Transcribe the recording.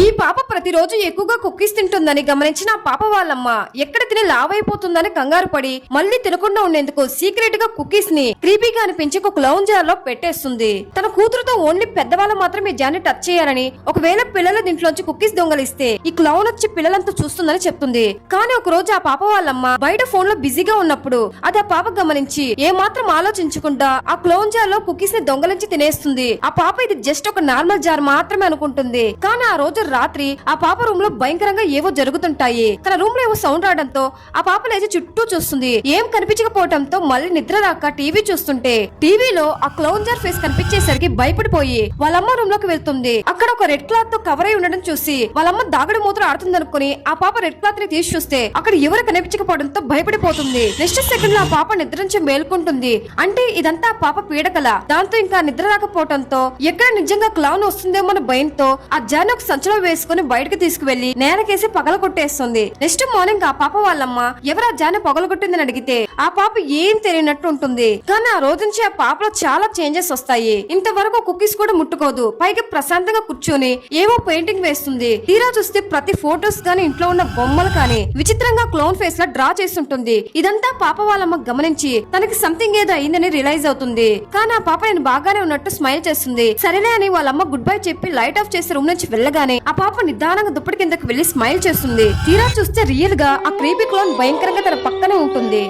ఈ పాప ప్రతిరోజు ఎక్కువగా కుక్కీస్ తింటుందని గమనించిన ఆ పాప వాళ్ళమ్మ ఎక్కడ తిని లావైపోతుందని కంగారు పడి మళ్ళీ తినకుండా ఉండేందుకు సీక్రెట్ గా కుక్కీస్ ని క్రీపీగా అనిపించి ఒక క్లౌన్ జార్ లో పెట్టేస్తుంది. తన కూతురుతో ఓన్లీ పెద్దవాళ్ళు మాత్రమే ఈ జాన్ని టచ్ చేయాలని, ఒకవేళ పిల్లల దీంట్లోంచి కుక్కీస్ దొంగలిస్తే ఈ క్లౌన్ వచ్చి పిల్లలంతా చూస్తుందని చెప్తుంది. కానీ ఒక రోజు ఆ పాప వాళ్ళమ్మ బయట ఫోన్ లో బిజీగా ఉన్నప్పుడు అది ఆ పాప గమనించి ఏ మాత్రం ఆలోచించకుండా ఆ క్లౌన్ జార్ లో కుక్కీస్ ని దొంగలించి తినేస్తుంది. ఆ పాప ఇది జస్ట్ ఒక నార్మల్ జార్ మాత్రమే అనుకుంటుంది. కానీ ఆ రోజు రాత్రి ఆ పాప రూమ్ లో భయంకరంగా ఏవో జరుగుతుంటాయి. తన రూమ్ లో ఏవో సౌండ్ రావడంతో ఆ పాప లేచి చుట్టూ చూస్తుంది. ఏం కనిపించకపోవడంతో మళ్ళీ నిద్ర రాక టీవీ చూస్తుంటే టీవీలో ఆ క్లౌన్ జార్ ఫేస్ కనిపించేసరికి భయపడిపోయి వాళ్ళమ్మ రూమ్ లోకి వెళ్తుంది. అక్కడ ఒక రెడ్ క్లాత్ తో కవర్ అయి ఉండడం చూసి వాళ్ళమ్మ దాగుడు మూతలు ఆడుతుంది అనుకుని ఆ పాప రెడ్ క్లాత్ ని తీసి చూస్తే అక్కడ ఎవరు కనిపించకపోవడంతో భయపడిపోతుంది. నెక్స్ట్ సెకండ్ లో ఆ పాప నిద్ర నుంచి మేల్కొంటుంది. అంటే ఇదంతా ఆ పాప పీడకల. దాంతో ఇంకా నిద్ర రాకపోవడంతో ఎక్కడ నిజంగా క్లౌన్ వస్తుందేమో అన్న భయంతో ఆ జాన్ ఒక సంచిలో వేసుకుని బయటకు తీసుకువెళ్లి నేలకేసి పగల కొట్టేస్తుంది. నెక్స్ట్ మార్నింగ్ ఆ పాప వాళ్ళమ్మ ఎవరు ఆ జాన్ పగలగొట్టిందని అడిగితే ఆ పాప ఏం తెలియనట్టు ఉంటుంది. కానీ ఆ రోజు నుంచి ఆ పాపలో చాలా చేంజెస్ వస్తాయి. ఇంతవరకు కుక్కీస్ కూడా ముట్టుకోదు. పైగా ప్రశాంతంగా కూర్చొని ఏవో పెయింటింగ్ వేస్తుంది. తీరా చూస్తే ప్రతి ఫోటోస్ గానీ ఇంట్లో ఉన్న బొమ్మలు కానీ విచిత్రంగా క్లౌన్ ఫేస్ లా డ్రా చేస్తుంటుంది. ఇదంతా పాప వాళ్ళమ్మ గమనించి తనకి సంథింగ్ ఏదో అయిందని రియలైజ్ అవుతుంది. కానీ ఆ పాప నేను బాగానే ఉన్నట్టు స్మైల్ చేస్తుంది. సరేలే అని వాళ్ళమ్మ గుడ్ బై చెప్పి లైట్ ఆఫ్ చేసి రూమ్ నుంచి వెళ్ళగానే ఆ పాప నిదానంగా దుప్పటి కిందకి వెళ్లి స్మైల్ చేస్తుంది. తీరా చూస్తే రియల్ గా ఆ క్రీపీ క్లౌన్ భయంకరంగా తన పక్కనే ఉంటుంది.